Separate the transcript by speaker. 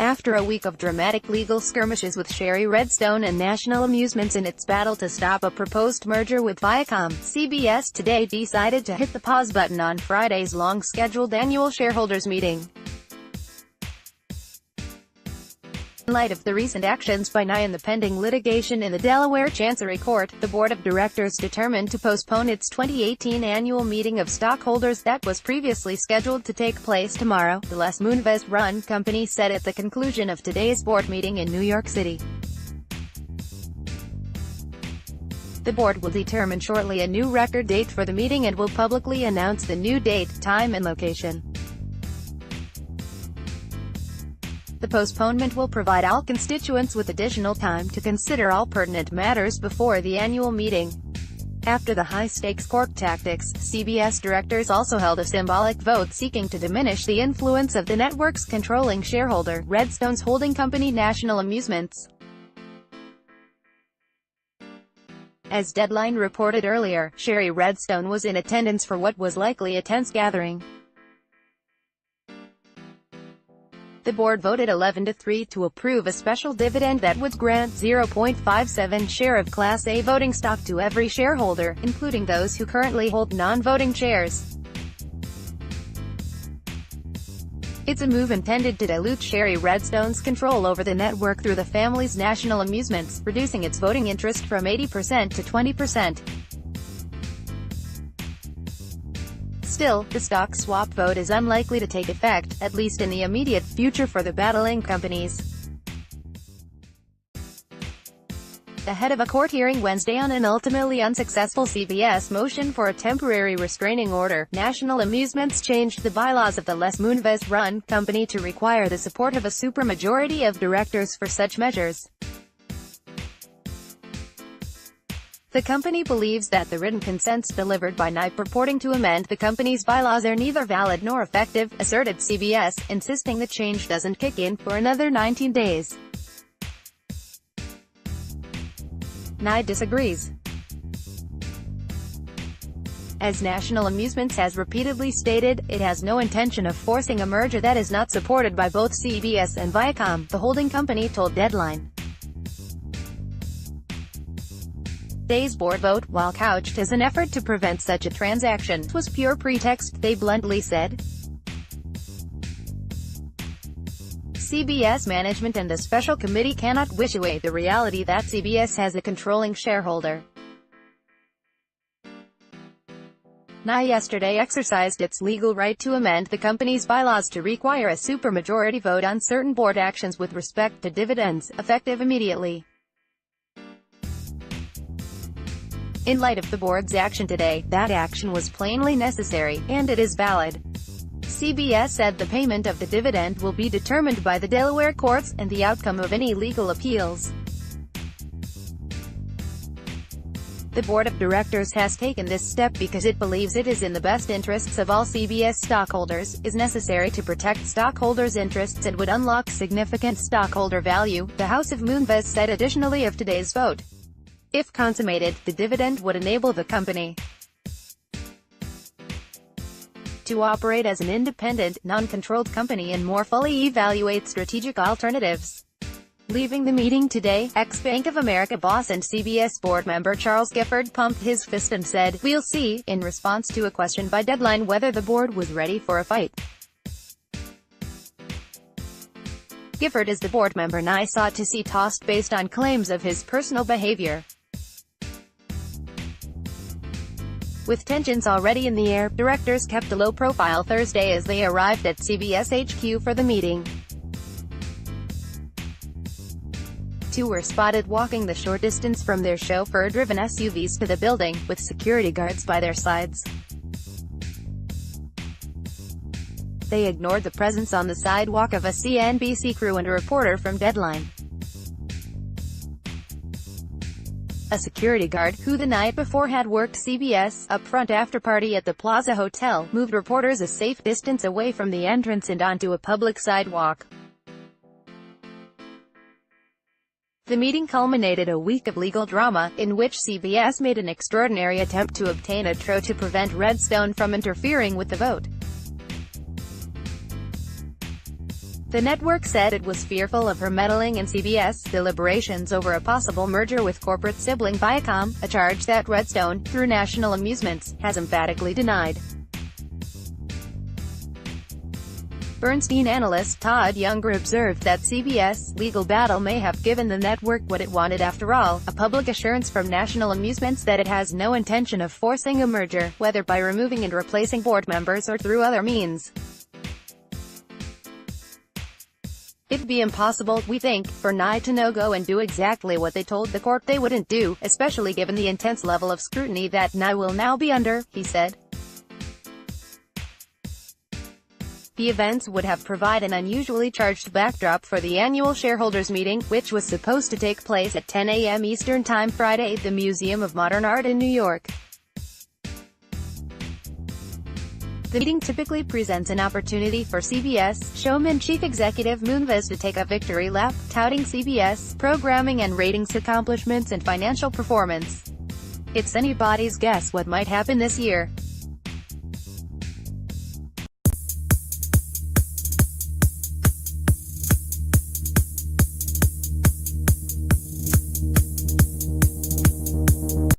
Speaker 1: After a week of dramatic legal skirmishes with Shari, Redstone and National Amusements in its battle to stop a proposed merger with Viacom, CBS today decided to hit the pause button on Friday's long-scheduled annual shareholders meeting. In light of the recent actions by Nye and the pending litigation in the Delaware Chancery Court, the board of directors determined to postpone its 2018 annual meeting of stockholders that was previously scheduled to take place tomorrow, the Les Moonves-run company said at the conclusion of today's board meeting in New York City. The board will determine shortly a new record date for the meeting and will publicly announce the new date, time and location. The postponement will provide all constituents with additional time to consider all pertinent matters before the annual meeting. After the high-stakes court tactics, CBS directors also held a symbolic vote seeking to diminish the influence of the network's controlling shareholder, Redstone's holding company National Amusements. As Deadline reported earlier, Shari Redstone was in attendance for what was likely a tense gathering. The board voted 11-3 to approve a special dividend that would grant 0.57 share of Class A voting stock to every shareholder, including those who currently hold non-voting shares. It's a move intended to dilute Shari Redstone's control over the network through the family's National Amusements, reducing its voting interest from 80% to 20%. Still, the stock swap vote is unlikely to take effect, at least in the immediate future for the battling companies. Ahead of a court hearing Wednesday on an ultimately unsuccessful CBS motion for a temporary restraining order, National Amusements changed the bylaws of the Les Moonves-run company to require the support of a supermajority of directors for such measures. The company believes that the written consents delivered by Nye purporting to amend the company's bylaws are neither valid nor effective, asserted CBS, insisting the change doesn't kick in for another 19 days. Nye disagrees. As National Amusements has repeatedly stated, it has no intention of forcing a merger that is not supported by both CBS and Viacom, the holding company told Deadline. Today's board vote, while couched as an effort to prevent such a transaction, was pure pretext, they bluntly said. CBS management and the special committee cannot wish away the reality that CBS has a controlling shareholder. Nye yesterday exercised its legal right to amend the company's bylaws to require a supermajority vote on certain board actions with respect to dividends, effective immediately. In light of the board's action today, that action was plainly necessary, and it is valid. CBS said the payment of the dividend will be determined by the Delaware courts, and the outcome of any legal appeals. The board of directors has taken this step because it believes it is in the best interests of all CBS stockholders, is necessary to protect stockholders' interests and would unlock significant stockholder value, the House of Moonves said additionally of today's vote. If consummated, the dividend would enable the company to operate as an independent, non-controlled company and more fully evaluate strategic alternatives. Leaving the meeting today, ex-Bank of America boss and CBS board member Charles Gifford pumped his fist and said, "We'll see," in response to a question by Deadline whether the board was ready for a fight. Gifford is the board member Nye sought to see tossed based on claims of his personal behavior. With tensions already in the air, directors kept a low profile Thursday as they arrived at CBS HQ for the meeting. Two were spotted walking the short distance from their chauffeur-driven SUVs to the building, with security guards by their sides. They ignored the presence on the sidewalk of a CNBC crew and a reporter from Deadline. A security guard, who the night before had worked CBS' upfront after-party at the Plaza Hotel, moved reporters a safe distance away from the entrance and onto a public sidewalk. The meeting culminated a week of legal drama, in which CBS made an extraordinary attempt to obtain a TRO to prevent Redstone from interfering with the vote. The network said it was fearful of her meddling in CBS deliberations over a possible merger with corporate sibling Viacom, a charge that Redstone, through National Amusements, has emphatically denied. Bernstein analyst Todd Younger observed that CBS' legal battle may have given the network what it wanted after all, a public assurance from National Amusements that it has no intention of forcing a merger, whether by removing and replacing board members or through other means. It'd be impossible, we think, for Nye to no-go and do exactly what they told the court they wouldn't do, especially given the intense level of scrutiny that Nye will now be under, he said. The events would have provided an unusually charged backdrop for the annual shareholders meeting, which was supposed to take place at 10 a.m. Eastern Time Friday at the Museum of Modern Art in New York. The meeting typically presents an opportunity for CBS showman chief executive Moonves to take a victory lap, touting CBS programming and ratings accomplishments and financial performance. It's anybody's guess what might happen this year.